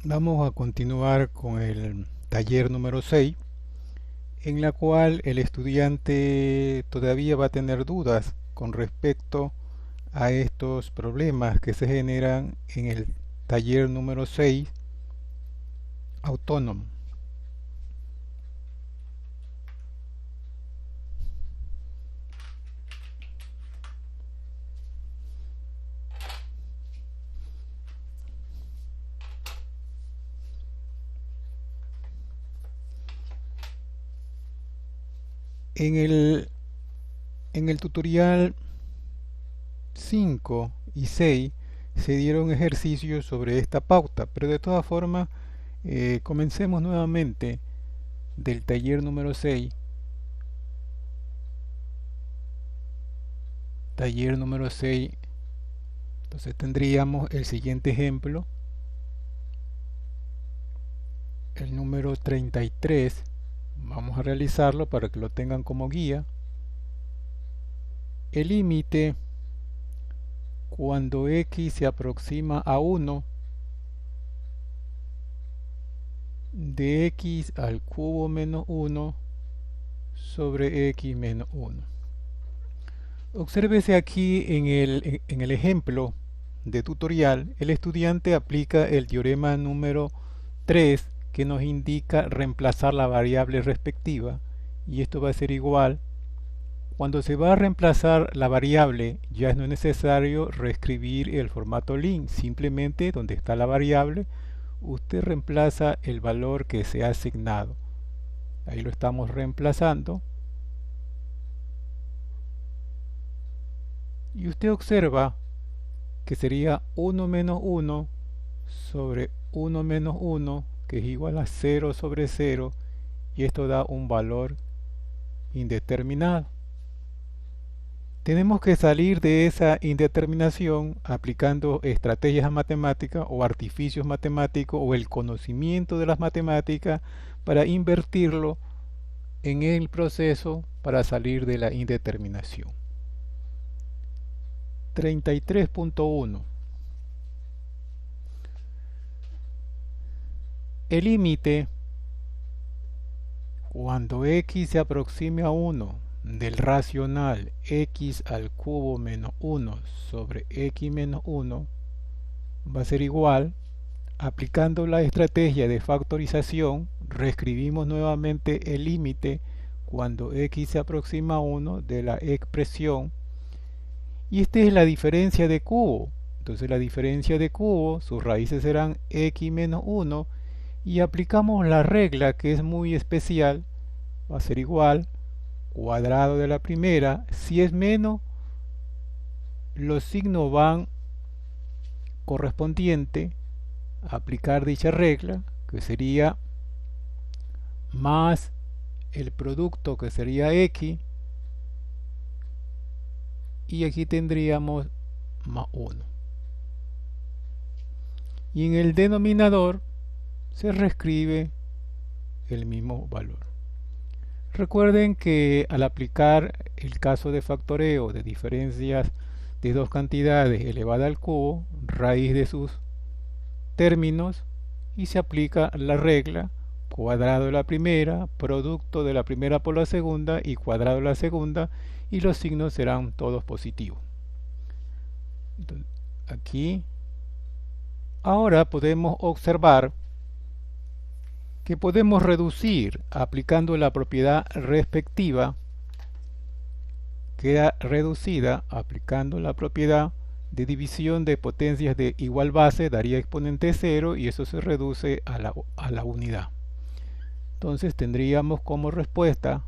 Vamos a continuar con el taller número 6, en la cual el estudiante todavía va a tener dudas con respecto a estos problemas que se generan en el taller número 6 autónomo. En el tutorial 5 y 6 se dieron ejercicios sobre esta pauta, pero de todas formas comencemos nuevamente del taller número 6. Taller número 6. Entonces tendríamos el siguiente ejemplo, el número 33. Vamos a realizarlo para que lo tengan como guía. El límite cuando x se aproxima a 1 de x al cubo menos 1 sobre x menos 1. Obsérvese aquí en el ejemplo de tutorial, el estudiante aplica el teorema número 3 que nos indica reemplazar la variable respectiva, y esto va a ser igual. Cuando se va a reemplazar la variable, ya no es necesario reescribir el formato len, simplemente donde está la variable, usted reemplaza el valor que se ha asignado. Ahí lo estamos reemplazando. Y usted observa que sería 1 menos 1 sobre 1 menos 1, que es igual a 0 sobre 0, y esto da un valor indeterminado. Tenemos que salir de esa indeterminación aplicando estrategias matemáticas o artificios matemáticos o el conocimiento de las matemáticas para invertirlo en el proceso para salir de la indeterminación. 33.1. El límite cuando x se aproxime a 1 del racional x al cubo menos 1 sobre x menos 1 va a ser igual. Aplicando la estrategia de factorización, reescribimos nuevamente el límite cuando x se aproxima a 1 de la expresión, y esta es la diferencia de cubo. Entonces la diferencia de cubo, sus raíces serán x menos 1, y aplicamos la regla que es muy especial, va a ser igual cuadrado de la primera. Si es menos, los signos van correspondiente a aplicar dicha regla, que sería más el producto, que sería x, y aquí tendríamos más 1. Y en el denominador se reescribe el mismo valor. Recuerden que al aplicar el caso de factoreo de diferencias de dos cantidades elevada al cubo, raíz de sus términos, y se aplica la regla cuadrado de la primera, producto de la primera por la segunda y cuadrado de la segunda, y los signos serán todos positivos. Entonces, aquí ahora podemos observar que podemos reducir aplicando la propiedad respectiva. Queda reducida aplicando la propiedad de división de potencias de igual base, daría exponente 0, y eso se reduce a la unidad. Entonces tendríamos como respuesta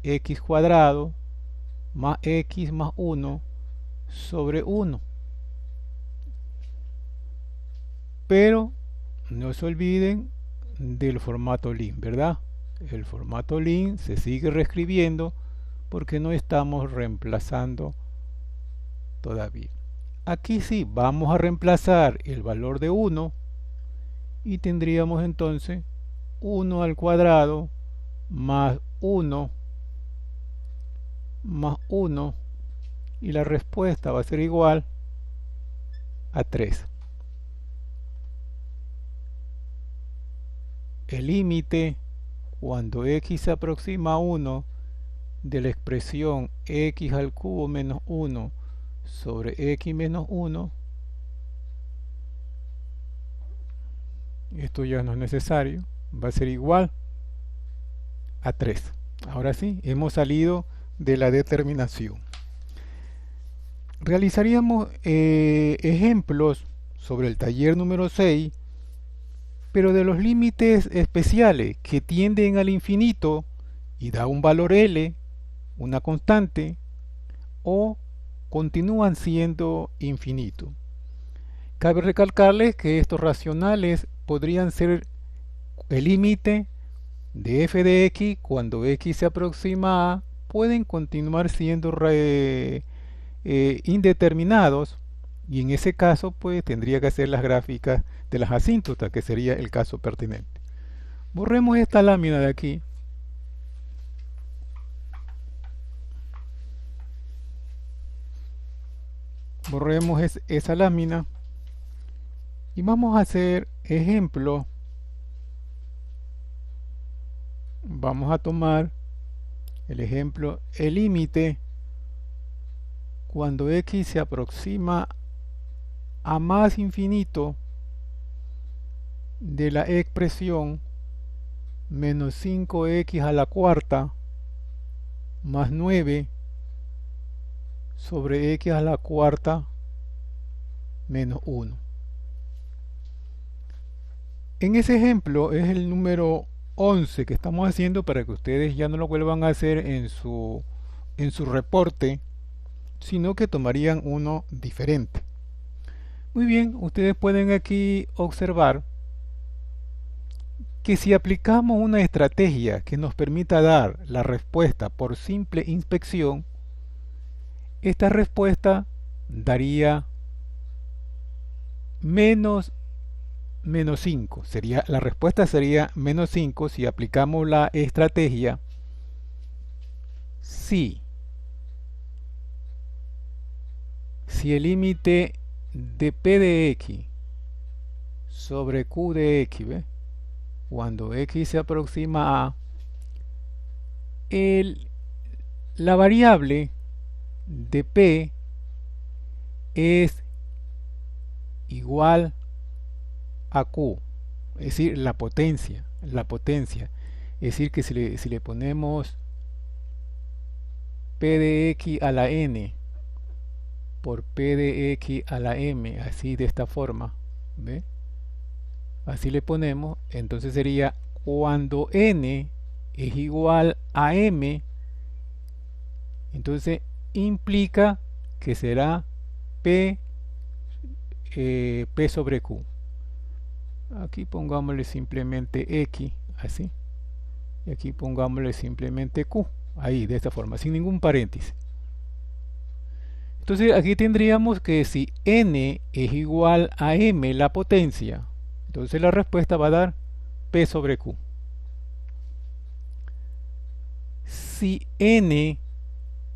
x cuadrado más x más 1 sobre 1. Pero no se olviden del formato len, ¿verdad? El formato len se sigue reescribiendo porque no estamos reemplazando todavía. Aquí sí vamos a reemplazar el valor de 1 y tendríamos entonces 1 al cuadrado más 1 más 1, y la respuesta va a ser igual a 3. el límite cuando x se aproxima a 1 de la expresión x al cubo menos 1 sobre x menos 1, esto ya no es necesario, va a ser igual a 3. Ahora sí, hemos salido de la determinación. Realizaríamos ejemplos sobre el taller número 6, pero de los límites especiales que tienden al infinito y da un valor L, una constante, o continúan siendo infinitos. Cabe recalcarles que estos racionales podrían ser el límite de f de x cuando x se aproxima a, pueden continuar siendo indeterminados, y en ese caso pues tendría que hacer las gráficas de las asíntotas, que sería el caso pertinente. Borremos esta lámina de aquí. Borremos esa lámina y vamos a hacer ejemplo. Vamos a tomar el ejemplo, el límite cuando x se aproxima a más infinito de la expresión menos 5x a la cuarta más 9 sobre x a la cuarta menos 1. En ese ejemplo es el número 11 que estamos haciendo para que ustedes ya no lo vuelvan a hacer en su reporte, sino que tomarían uno diferente. Muy bien, ustedes pueden aquí observar que si aplicamos una estrategia que nos permita dar la respuesta por simple inspección, esta respuesta daría menos 5. La respuesta sería menos 5 si aplicamos la estrategia si el límite de p de x sobre q de x, ¿ve?, cuando x se aproxima a la variable de p es igual a q, es decir, la potencia. Es decir, que si le ponemos p de x a la n por p de x a la m, así de esta forma, ¿ve?, así le ponemos, entonces sería cuando n es igual a m, entonces implica que será p sobre q. Aquí pongámosle simplemente x, así, y aquí pongámosle simplemente q, ahí, de esta forma, sin ningún paréntesis. Entonces aquí tendríamos que si n es igual a m, la potencia, entonces la respuesta va a dar p sobre q. Si n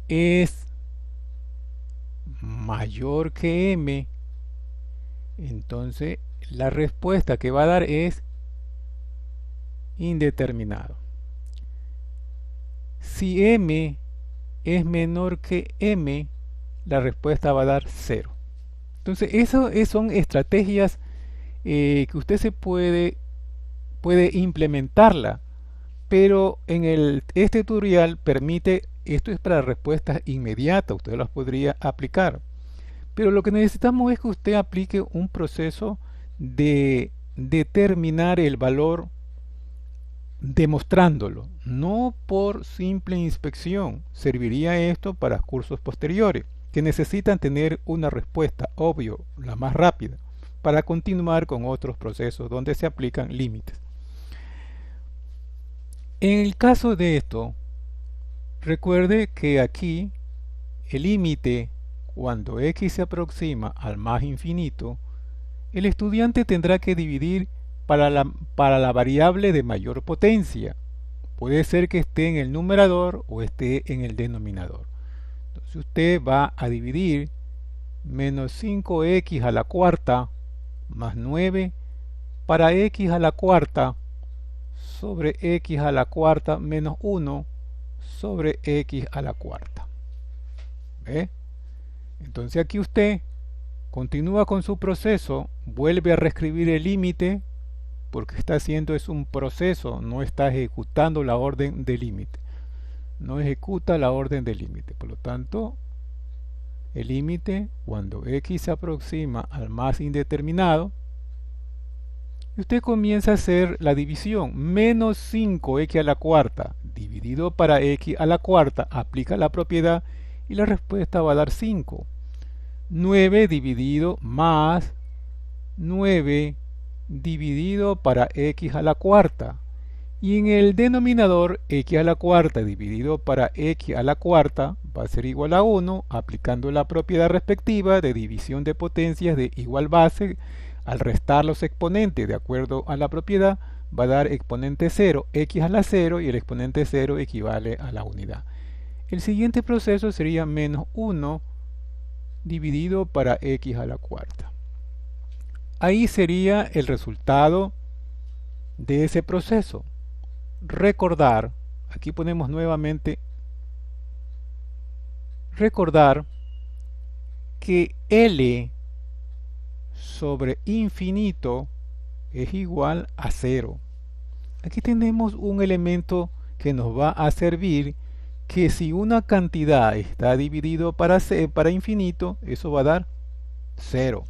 es mayor que m, entonces la respuesta que va a dar es indeterminado. Si m es menor que m, la respuesta va a dar 0. Entonces eso son estrategias que usted se puede implementarla, pero en este tutorial permite, esto es para respuestas inmediatas, usted las podría aplicar, pero lo que necesitamos es que usted aplique un proceso de determinar el valor demostrándolo, no por simple inspección. Serviría esto para cursos posteriores que necesitan tener una respuesta, obvio, la más rápida, para continuar con otros procesos donde se aplican límites. En el caso de esto, recuerde que aquí el límite, cuando x se aproxima al más infinito, el estudiante tendrá que dividir para la variable de mayor potencia. Puede ser que esté en el numerador o esté en el denominador. Entonces usted va a dividir menos 5x a la cuarta más 9 para x a la cuarta sobre x a la cuarta menos 1 sobre x a la cuarta. ¿Ve? Entonces aquí usted continúa con su proceso, vuelve a reescribir el límite, porque está haciendo es un proceso, no está ejecutando la orden de límite. No ejecuta la orden de límite. Por lo tanto, el límite, cuando x se aproxima al más indeterminado, usted comienza a hacer la división. Menos 5x a la cuarta dividido para x a la cuarta, aplica la propiedad y la respuesta va a dar 5. 9 dividido más 9 dividido para x a la cuarta. Y en el denominador, x a la cuarta dividido para x a la cuarta va a ser igual a 1, aplicando la propiedad respectiva de división de potencias de igual base. Al restar los exponentes de acuerdo a la propiedad, va a dar exponente 0, x a la 0, y el exponente 0 equivale a la unidad. El siguiente proceso sería menos 1 dividido para x a la cuarta. Ahí sería el resultado de ese proceso. Recordar, aquí ponemos nuevamente, recordar que L sobre infinito es igual a 0. Aquí tenemos un elemento que nos va a servir, que si una cantidad está dividido para infinito, eso va a dar 0.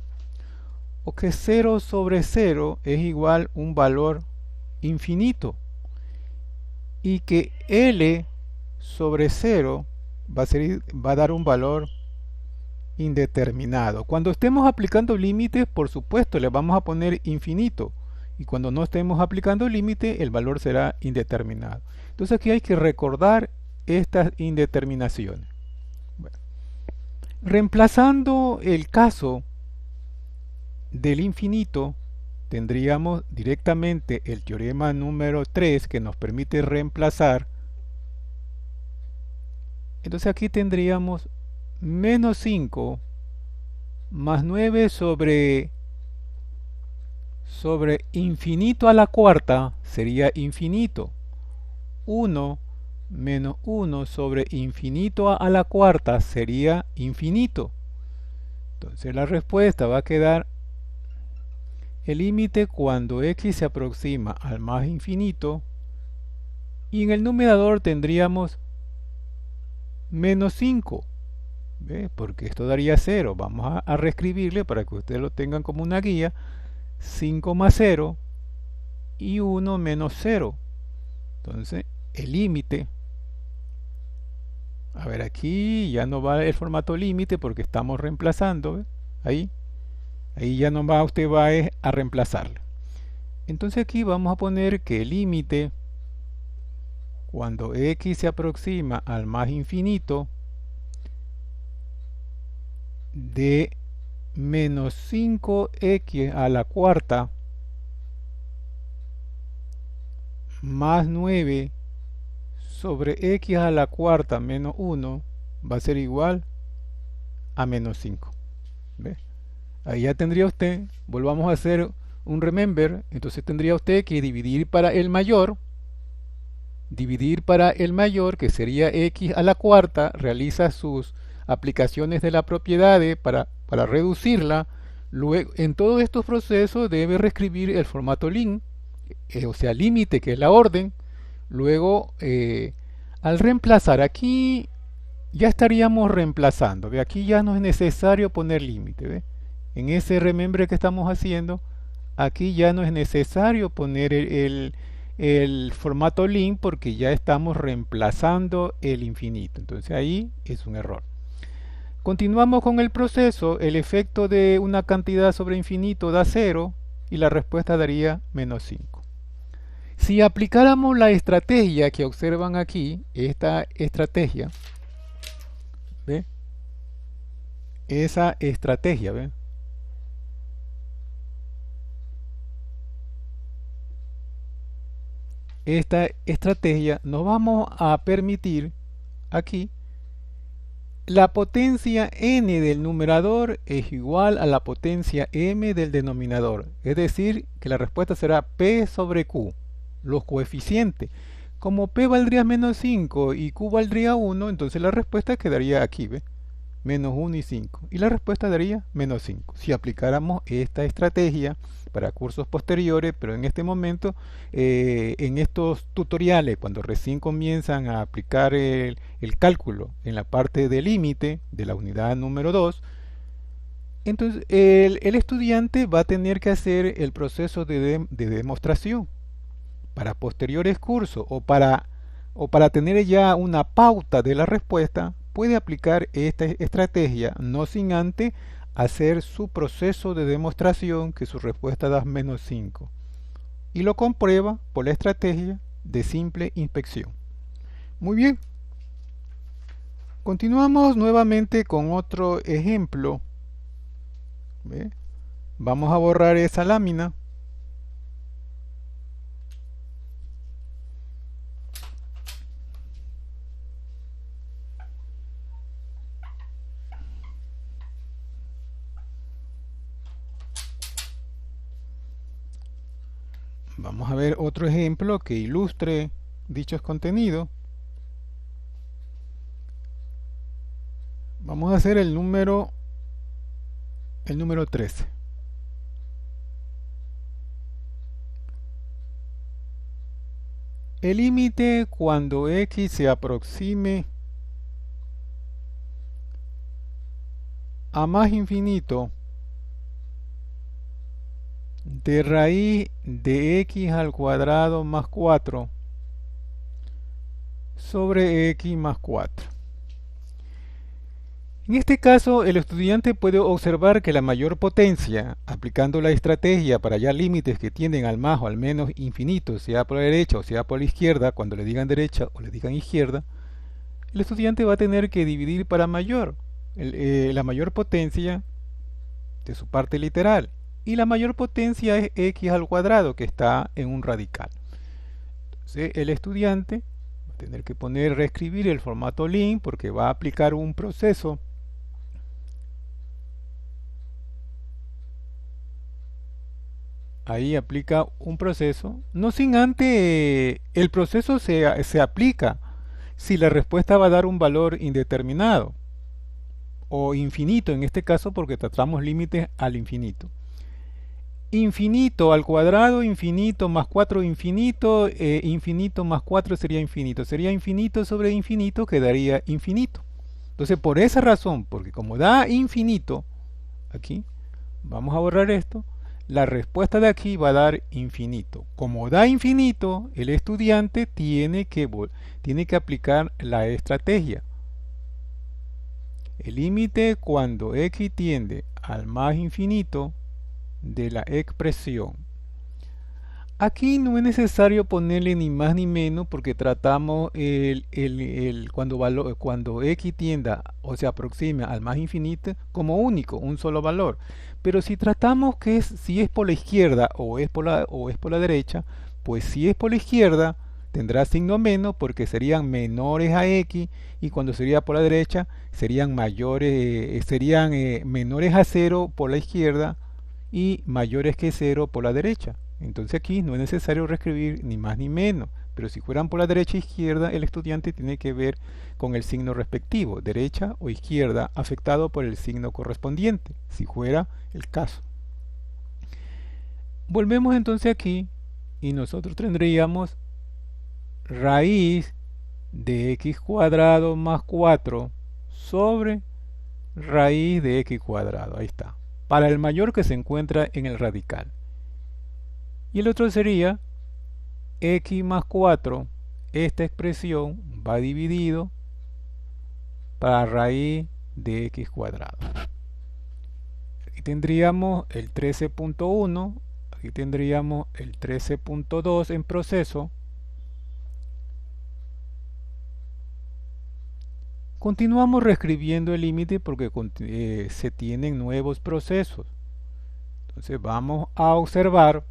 O que 0 sobre 0 es igual a un valor infinito. Y que L sobre 0 va a dar un valor indeterminado. Cuando estemos aplicando límites, por supuesto, le vamos a poner infinito. Y cuando no estemos aplicando límite, el valor será indeterminado. Entonces aquí hay que recordar estas indeterminaciones. Bueno, reemplazando el caso del infinito, tendríamos directamente el teorema número 3 que nos permite reemplazar. Entonces aquí tendríamos menos 5 más 9 sobre infinito a la cuarta sería infinito. 1 menos 1 sobre infinito a la cuarta sería infinito. Entonces la respuesta va a quedar el límite cuando x se aproxima al más infinito, y en el numerador tendríamos menos 5, ¿ve? Porque esto daría 0. Vamos a reescribirle para que ustedes lo tengan como una guía. 5 más 0 y 1 menos 0. Entonces el límite, a ver, aquí ya no va el formato límite porque estamos reemplazando, ¿ve? Ahí ya no va, usted va a reemplazarlo. Entonces aquí vamos a poner que el límite cuando x se aproxima al más infinito de menos 5x a la cuarta más 9 sobre x a la cuarta menos 1 va a ser igual a menos 5. ¿Ve? Ahí ya tendría usted, volvamos a hacer un remember, entonces tendría usted que dividir para el mayor, que sería x a la cuarta, realiza sus aplicaciones de la propiedad para reducirla. Luego, en todos estos procesos debe reescribir el formato lim, o sea, límite, que es la orden. Luego, al reemplazar aquí, ya estaríamos reemplazando. ¿Ve? Aquí ya no es necesario poner límite. ¿Ve? En ese remember que estamos haciendo, aquí ya no es necesario poner el formato lim porque ya estamos reemplazando el infinito. Entonces ahí es un error. Continuamos con el proceso. El efecto de una cantidad sobre infinito da 0 y la respuesta daría menos 5. Si aplicáramos la estrategia que observan aquí, esta estrategia, ¿ve? Esa estrategia, ¿ve? Esta estrategia nos vamos a permitir aquí la potencia n del numerador es igual a la potencia m del denominador, es decir que la respuesta será p sobre q. los coeficientes. Como P valdría menos 5 y Q valdría 1, entonces la respuesta quedaría aquí, ¿ve? Menos 1 y 5. Y la respuesta daría menos 5. Si aplicáramos esta estrategia para cursos posteriores, pero en este momento, en estos tutoriales, cuando recién comienzan a aplicar el cálculo en la parte de límite de la unidad número 2, entonces el estudiante va a tener que hacer el proceso de demostración para posteriores cursos o para tener ya una pauta de la respuesta, puede aplicar esta estrategia, no sin antes hacer su proceso de demostración que su respuesta da menos 5 y lo comprueba por la estrategia de simple inspección. Muy bien, continuamos nuevamente con otro ejemplo. ¿Ve? Vamos a borrar esa lámina. Vamos a ver otro ejemplo que ilustre dichos contenidos. Vamos a hacer el número 13. El límite cuando x se aproxime a más infinito de raíz de x al cuadrado más 4 sobre x más 4. En este caso, el estudiante puede observar que la mayor potencia, aplicando la estrategia para hallar límites que tienden al más o al menos infinito, sea por la derecha o sea por la izquierda, cuando le digan derecha o le digan izquierda, el estudiante va a tener que dividir para mayor, la mayor potencia de su parte literal. Y la mayor potencia es x al cuadrado, que está en un radical. Entonces, el estudiante va a tener que reescribir el formato lin, porque va a aplicar un proceso ahí aplica un proceso, no sin antes el proceso se aplica si la respuesta va a dar un valor indeterminado o infinito en este caso porque tratamos límites al infinito. Infinito al cuadrado, infinito más 4 infinito, infinito más 4 sería infinito. Sería infinito sobre infinito, quedaría infinito. Entonces por esa razón, porque como da infinito, aquí, vamos a borrar esto, la respuesta de aquí va a dar infinito. Como da infinito, el estudiante tiene que aplicar la estrategia. El límite cuando x tiende al más infinito de la expresión. Aquí no es necesario ponerle ni más ni menos porque tratamos cuando x tienda o se aproxima al más infinito como único, un solo valor. Pero si tratamos si es por la izquierda o es por la derecha, pues si es por la izquierda tendrá signo menos porque serían menores a x y cuando sería por la derecha serían menores a 0 por la izquierda y mayores que 0 por la derecha. Entonces aquí no es necesario reescribir ni más ni menos, pero si fueran por la derecha e izquierda, el estudiante tiene que ver con el signo respectivo, derecha o izquierda, afectado por el signo correspondiente, si fuera el caso. Volvemos entonces aquí y nosotros tendríamos raíz de x cuadrado más 4 sobre raíz de x cuadrado, ahí está, para el mayor que se encuentra en el radical. Y el otro sería x más 4, esta expresión va dividido para raíz de x cuadrado. Aquí tendríamos el 13.1, aquí tendríamos el 13.2 en proceso. Continuamos reescribiendo el límite porque se tienen nuevos procesos. Entonces vamos a observar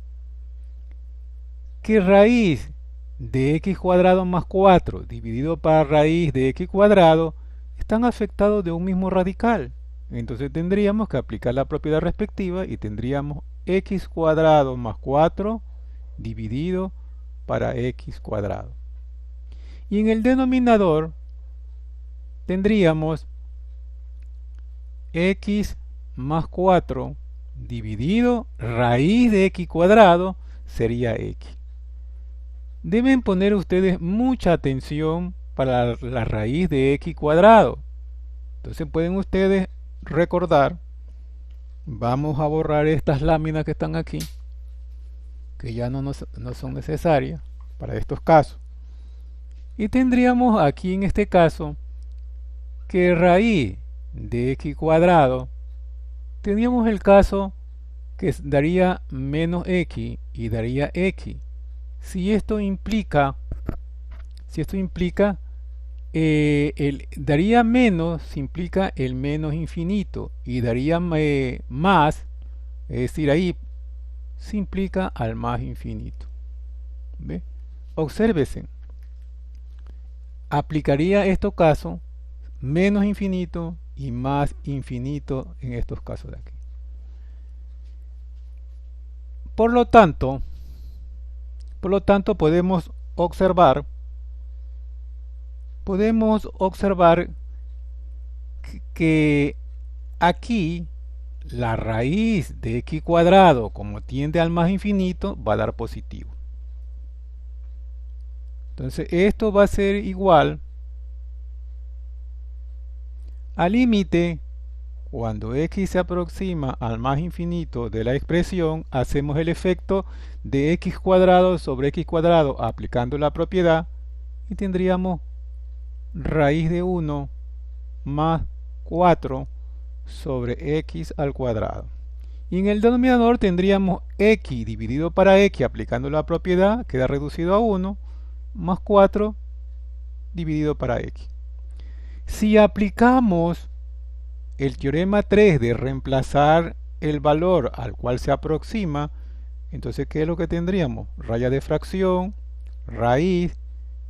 que raíz de x cuadrado más 4 dividido para raíz de x cuadrado están afectados de un mismo radical. Entonces tendríamos que aplicar la propiedad respectiva y tendríamos x cuadrado más 4 dividido para x cuadrado. Y en el denominador tendríamos x más 4 dividido raíz de x cuadrado sería x. Deben poner ustedes mucha atención para la raíz de x cuadrado. Entonces pueden ustedes recordar, vamos a borrar estas láminas que están aquí, que ya no son necesarias para estos casos. Y tendríamos aquí en este caso que raíz de x cuadrado, teníamos el caso que daría menos x y daría x. Si esto implica daría menos, implica el menos infinito, y daría más, es decir, ahí se implica al más infinito. ¿Ve? Obsérvese, aplicaría estos casos menos infinito y más infinito en estos casos de aquí. Por lo tanto podemos observar que aquí la raíz de x cuadrado, como tiende al más infinito, va a dar positivo. Entonces esto va a ser igual al límite. Cuando x se aproxima al más infinito de la expresión, hacemos el efecto de x cuadrado sobre x cuadrado aplicando la propiedad y tendríamos raíz de 1 más 4 sobre x al cuadrado. Y en el denominador tendríamos x dividido para x aplicando la propiedad, queda reducido a 1, más 4 dividido para x. Si aplicamos el teorema 3 de reemplazar el valor al cual se aproxima, entonces ¿qué es lo que tendríamos? Raya de fracción, raíz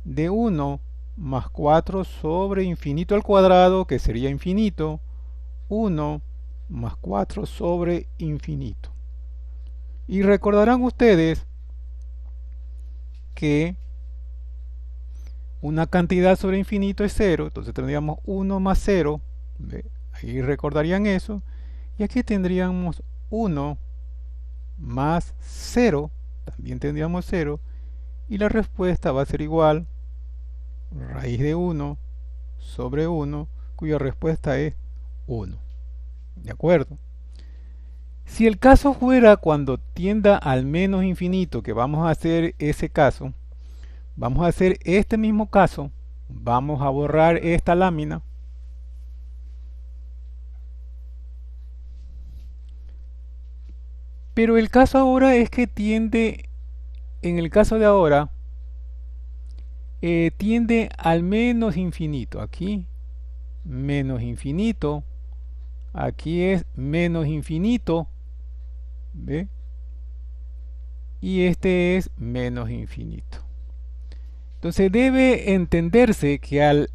de 1 más 4 sobre infinito al cuadrado, que sería infinito, 1 más 4 sobre infinito. Y recordarán ustedes que una cantidad sobre infinito es 0, entonces tendríamos 1 más 0, ¿ve? Ahí recordarían eso. Y aquí tendríamos 1 más 0, también tendríamos 0, y la respuesta va a ser igual raíz de 1 sobre 1, cuya respuesta es 1. ¿De acuerdo? Si el caso fuera cuando tienda al menos infinito, que vamos a hacer ese caso, vamos a hacer este mismo caso, vamos a borrar esta lámina. Pero el caso ahora es que tiende, en el caso de ahora, tiende al menos infinito. Aquí, menos infinito. Aquí es menos infinito. ¿Ve? Y este es menos infinito. Entonces debe entenderse que al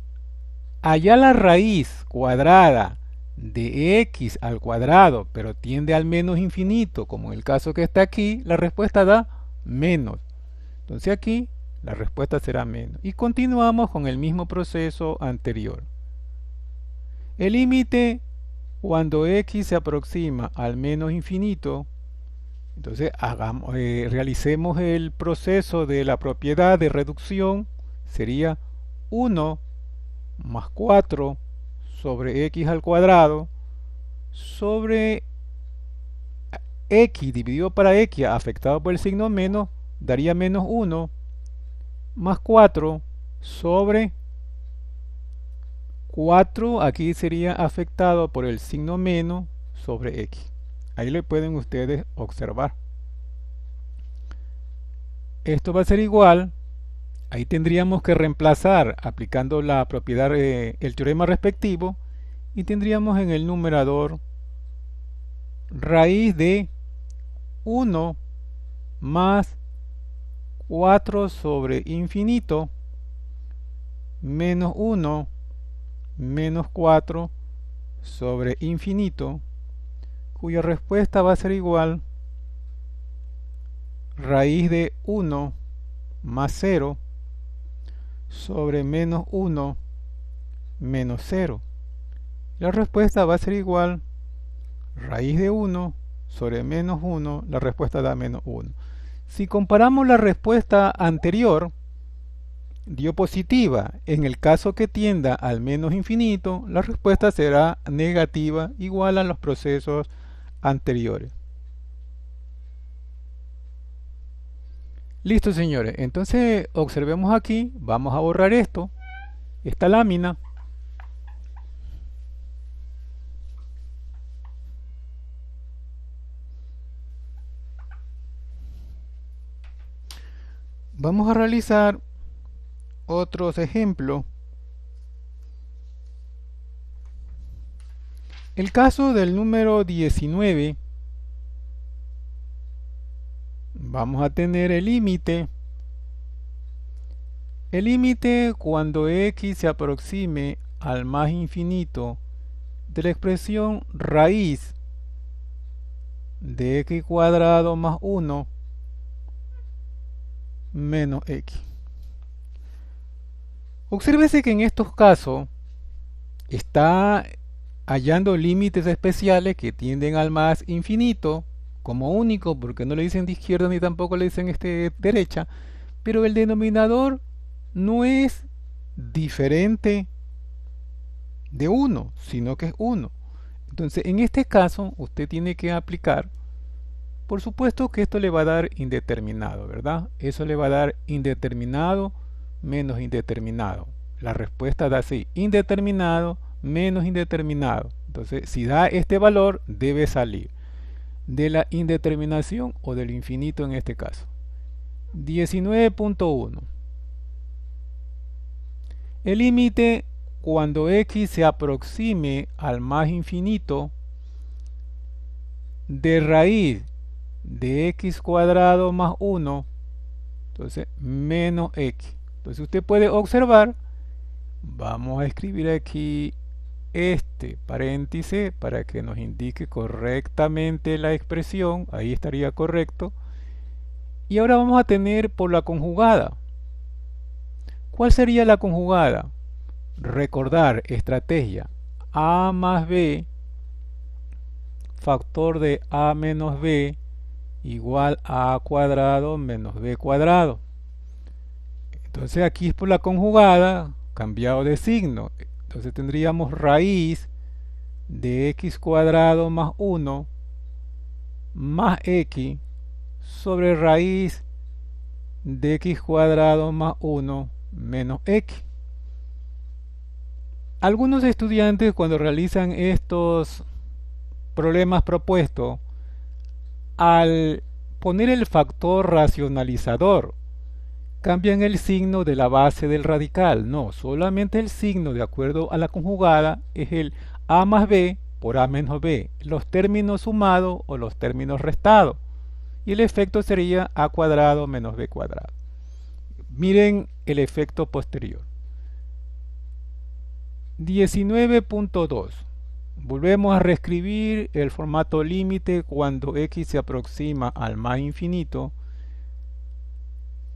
hallar la raíz cuadrada de x al cuadrado, pero tiende al menos infinito, como en el caso que está aquí, la respuesta da menos. Entonces aquí la respuesta será menos. Y continuamos con el mismo proceso anterior. El límite cuando x se aproxima al menos infinito, entonces realicemos el proceso de la propiedad de reducción, sería 1 más 4 sobre x al cuadrado sobre x dividido para x afectado por el signo menos daría menos 1 más 4 sobre 4, aquí sería afectado por el signo menos sobre x. Ahí lo pueden ustedes observar. Esto va a ser igual, ahí tendríamos que reemplazar aplicando la propiedad, el teorema respectivo, y tendríamos en el numerador raíz de 1 más 4 sobre infinito menos 1 menos 4 sobre infinito, cuya respuesta va a ser igual raíz de 1 más 0 sobre menos 1 menos 0. La respuesta va a ser igual raíz de 1 sobre menos 1, la respuesta da menos 1. Si comparamos la respuesta anterior, dio positiva. En el caso que tienda al menos infinito, la respuesta será negativa, igual a los procesos anteriores. Listo, señores. Entonces, observemos aquí, vamos a borrar esta lámina. Vamos a realizar otros ejemplos. El caso del número 19, vamos a tener el límite. El límite cuando x se aproxime al más infinito de la expresión raíz de x cuadrado más 1 menos x. Obsérvese que en estos casos está hallando límites especiales que tienden al más infinito como único, porque no le dicen de izquierda ni tampoco le dicen derecha, pero el denominador no es diferente de 1, sino que es 1. Entonces, en este caso, usted tiene que aplicar, por supuesto que esto le va a dar indeterminado, ¿verdad? Eso le va a dar indeterminado menos indeterminado. La respuesta da así, indeterminado menos indeterminado. Entonces, si da este valor, debe salir de la indeterminación o del infinito en este caso. 19.1. El límite cuando x se aproxime al más infinito de raíz de x cuadrado más 1, entonces menos x. Entonces usted puede observar, vamos a escribir aquí este paréntesis para que nos indique correctamente la expresión, ahí estaría correcto. Y ahora vamos a tener por la conjugada. ¿Cuál sería la conjugada? Recordar, estrategia, a más b, factor de a menos b, igual a a cuadrado menos b cuadrado. Entonces aquí es por la conjugada, cambiado de signo. Entonces tendríamos raíz de x cuadrado más 1 más x sobre raíz de x cuadrado más 1 menos x. Algunos estudiantes cuando realizan estos problemas propuestos, al poner el factor racionalizador, cambian el signo de la base del radical. No, solamente el signo de acuerdo a la conjugada es el a más b por a menos b, los términos sumados o los términos restados. Y el efecto sería a cuadrado menos b cuadrado. Miren el efecto posterior. 19.2. Volvemos a reescribir el formato límite cuando x se aproxima al más infinito.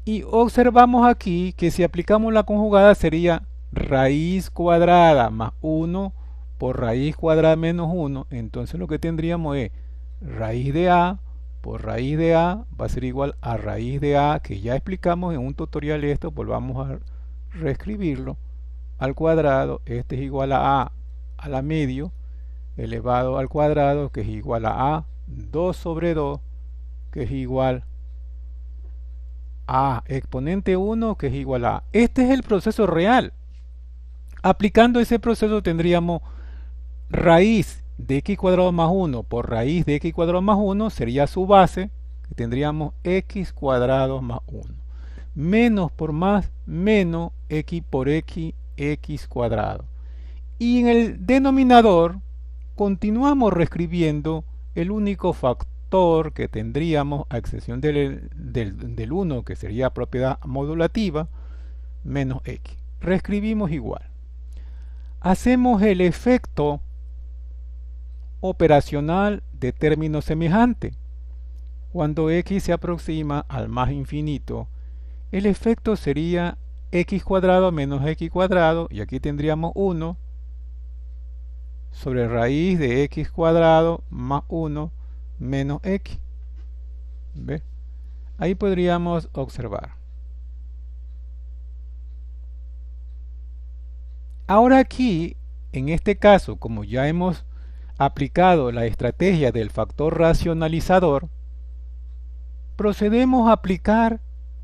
Y observamos aquí que si aplicamos la conjugada sería raíz cuadrada más 1 por raíz cuadrada menos 1. Entonces lo que tendríamos es raíz de a por raíz de a va a ser igual a raíz de a, que ya explicamos en un tutorial esto, volvamos a reescribirlo, al cuadrado. Este es igual a la medio elevado al cuadrado, que es igual a 2 sobre 2, que es igual a exponente 1, que es igual a. Este es el proceso real. Aplicando ese proceso tendríamos raíz de x cuadrado más 1 por raíz de x cuadrado más 1 sería su base, que tendríamos x cuadrado más 1. Menos por más, menos x por x, x cuadrado. Y en el denominador continuamos reescribiendo el único factor que tendríamos, a excepción del 1, que sería propiedad modulativa, menos x. Reescribimos igual. Hacemos el efecto operacional de término semejante. Cuando x se aproxima al más infinito, el efecto sería x cuadrado menos x cuadrado, y aquí tendríamos 1 sobre raíz de x cuadrado más 1 menos x. ¿Ve? Ahí podríamos observar. Ahora aquí, en este caso, como ya hemos aplicado la estrategia del factor racionalizador, procedemos a aplicar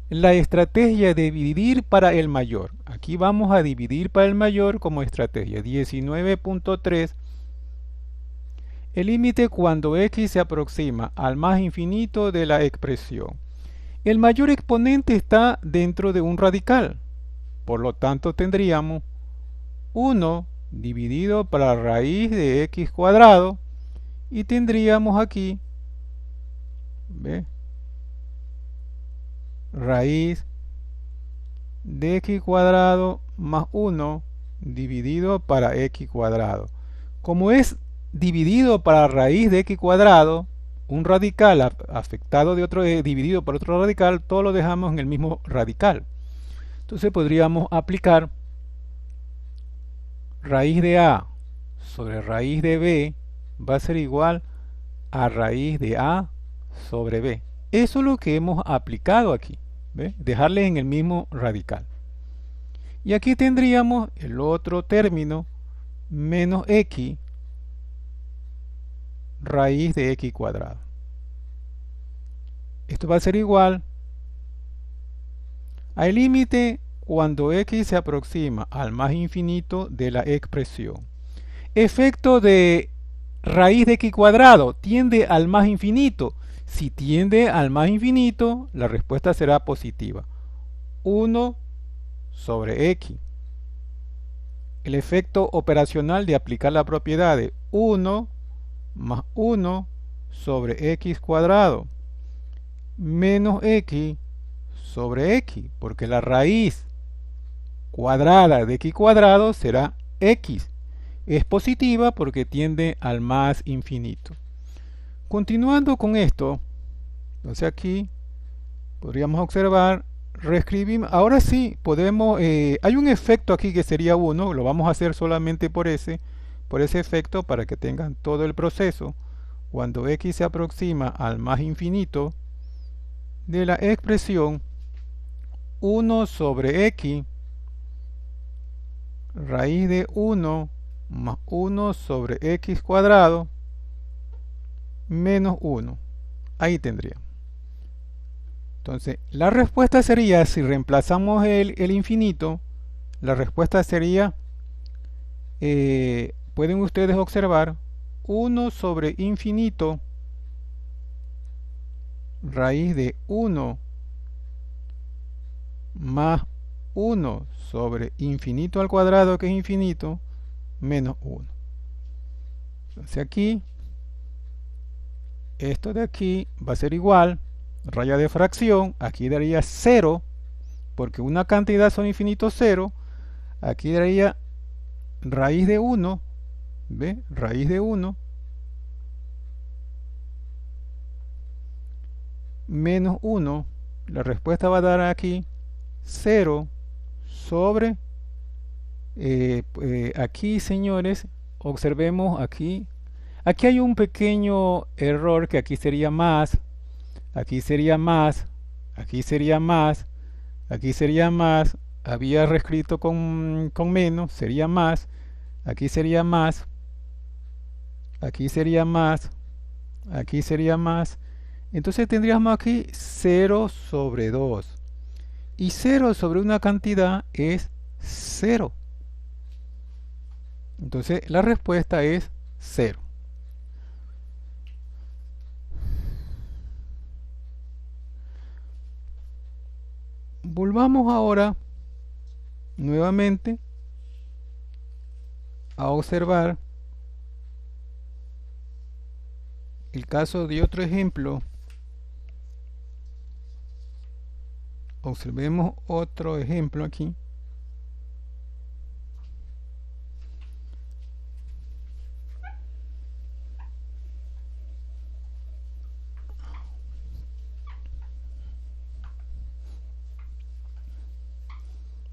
la estrategia de dividir para el mayor. Aquí vamos a dividir para el mayor como estrategia. 19.3. El límite cuando x se aproxima al más infinito de la expresión. El mayor exponente está dentro de un radical. Por lo tanto tendríamos 1 dividido por la raíz de x cuadrado, y tendríamos aquí, ¿ve?, raíz de x cuadrado más 1 dividido para x cuadrado. Como es dividido para raíz de x cuadrado, un radical afectado de otro, dividido por otro radical, todo lo dejamos en el mismo radical. Entonces podríamos aplicar raíz de a sobre raíz de b va a ser igual a raíz de a sobre b. Eso es lo que hemos aplicado aquí. ¿Ve? Dejarle en el mismo radical. Y aquí tendríamos el otro término, menos x raíz de x cuadrado. Esto va a ser igual al límite cuando x se aproxima al más infinito de la expresión. Efecto de raíz de x cuadrado tiende al más infinito. Si tiende al más infinito, la respuesta será positiva. 1 sobre x. El efecto operacional de aplicar la propiedad de 1 más 1 sobre x cuadrado menos x sobre x, porque la raíz cuadrada de x cuadrado será x. Es positiva porque tiende al más infinito. Continuando con esto, entonces aquí podríamos observar, reescribimos, ahora sí podemos, hay un efecto aquí que sería 1, lo vamos a hacer solamente por ese efecto para que tengan todo el proceso. Cuando x se aproxima al más infinito de la expresión, 1 sobre x raíz de 1 más 1 sobre x cuadrado menos 1. Ahí tendríamos. Entonces, la respuesta sería, si reemplazamos el infinito, la respuesta sería, pueden ustedes observar, 1 sobre infinito raíz de 1 más 1 sobre infinito al cuadrado, que es infinito, menos 1. Entonces aquí, esto de aquí va a ser igual, raya de fracción, aquí daría 0, porque una cantidad son infinitos 0, aquí daría raíz de 1, ¿ve? Raíz de 1 menos 1, la respuesta va a dar aquí 0 sobre, aquí, señores, observemos aquí hay un pequeño error, que aquí sería más, aquí sería más, aquí sería más, aquí sería más, había reescrito con menos, sería más, aquí sería más, aquí sería más, aquí sería más. Entonces tendríamos aquí 0 sobre 2. Y 0 sobre una cantidad es 0. Entonces la respuesta es 0. Volvamos ahora nuevamente a observar el caso de otro ejemplo. Observemos otro ejemplo aquí.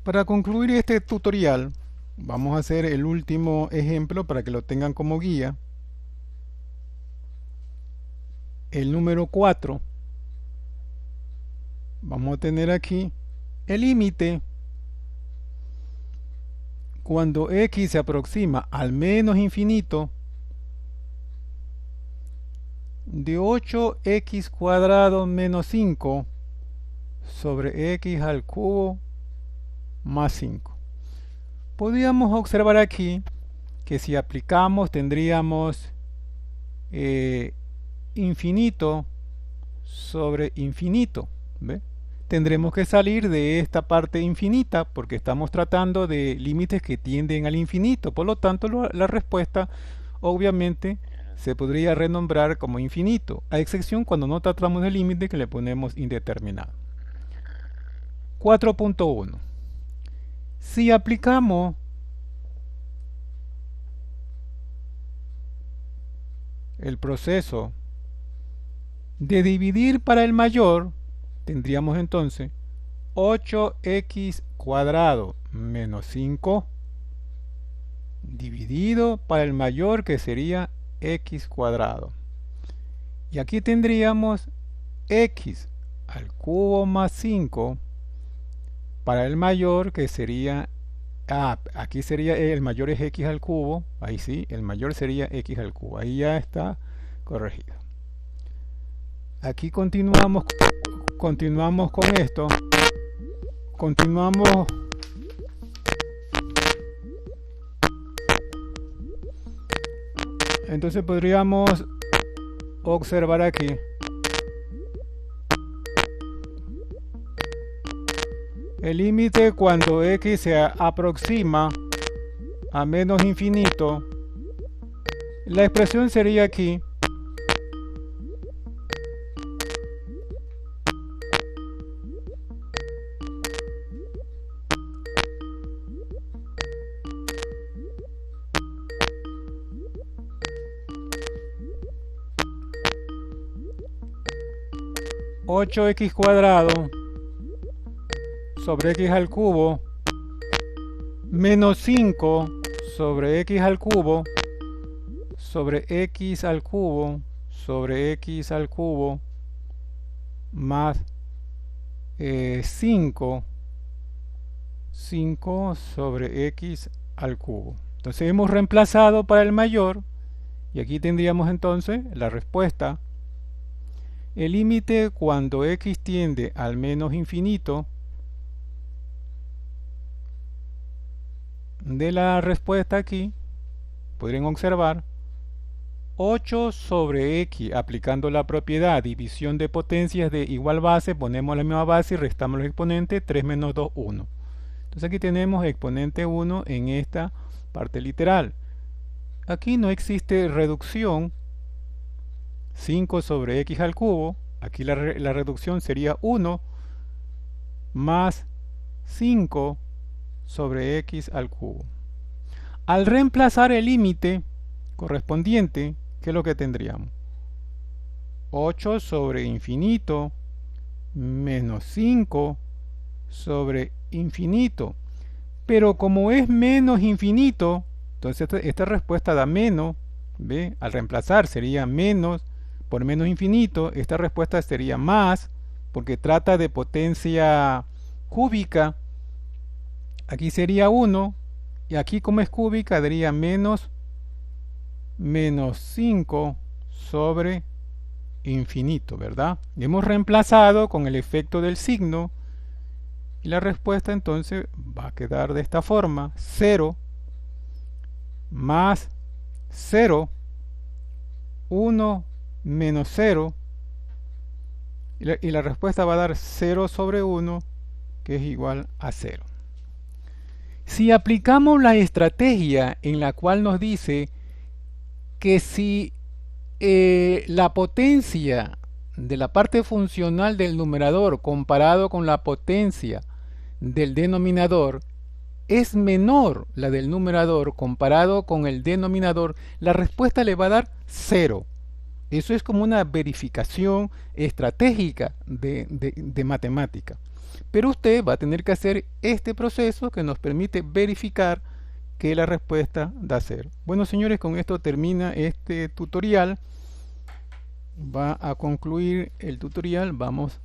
Para concluir este tutorial, vamos a hacer el último ejemplo para que lo tengan como guía. El número 4. Vamos a tener aquí el límite cuando x se aproxima al menos infinito de 8x cuadrado menos 5 sobre x al cubo más 5. Podríamos observar aquí que si aplicamos tendríamos infinito sobre infinito. ¿Ve? Tendremos que salir de esta parte infinita porque estamos tratando de límites que tienden al infinito. Por lo tanto, la respuesta obviamente se podría renombrar como infinito, a excepción cuando no tratamos de límite que le ponemos indeterminado. 4.1. Si aplicamos el proceso de dividir para el mayor, tendríamos entonces 8x cuadrado menos 5 dividido para el mayor, que sería x cuadrado. Y aquí tendríamos x al cubo más 5 para el mayor, que sería aquí sería el mayor es x al cubo. Ahí sí, el mayor sería x al cubo. Ahí ya está corregido. Aquí continuamos con esto. Continuamos. Entonces podríamos observar aquí el límite cuando x se aproxima a menos infinito. La expresión sería aquí 8x cuadrado sobre x al cubo menos 5 sobre x al cubo sobre x al cubo sobre x al cubo más 5 sobre x al cubo. Entonces hemos reemplazado para el mayor y aquí tendríamos entonces la respuesta. El límite cuando x tiende al menos infinito de la respuesta aquí, podrían observar 8 sobre x, aplicando la propiedad división de potencias de igual base, ponemos la misma base y restamos los exponentes, 3 menos 2, 1. Entonces aquí tenemos exponente 1 en esta parte literal. Aquí no existe reducción. 5 sobre x al cubo, aquí la reducción sería 1 más 5 sobre x al cubo. Al reemplazar el límite correspondiente, ¿qué es lo que tendríamos? 8 sobre infinito menos 5 sobre infinito. Pero como es menos infinito, entonces esta respuesta da menos. ¿Ve? Al reemplazar sería menos por menos infinito. Esta respuesta sería más, porque trata de potencia cúbica. Aquí sería 1, y aquí como es cúbica daría menos 5 sobre infinito, ¿verdad? Y hemos reemplazado con el efecto del signo, y la respuesta entonces va a quedar de esta forma: 0 más 0, 1 menos 0, y la respuesta va a dar 0 sobre 1, que es igual a 0. Si aplicamos la estrategia en la cual nos dice que si la potencia de la parte funcional del numerador comparado con la potencia del denominador es menor la del numerador comparado con el denominador, la respuesta le va a dar 0. Eso es como una verificación estratégica de matemática. Pero usted va a tener que hacer este proceso que nos permite verificar que la respuesta da 0. Bueno, señores, con esto termina este tutorial. Va a concluir el tutorial. Vamos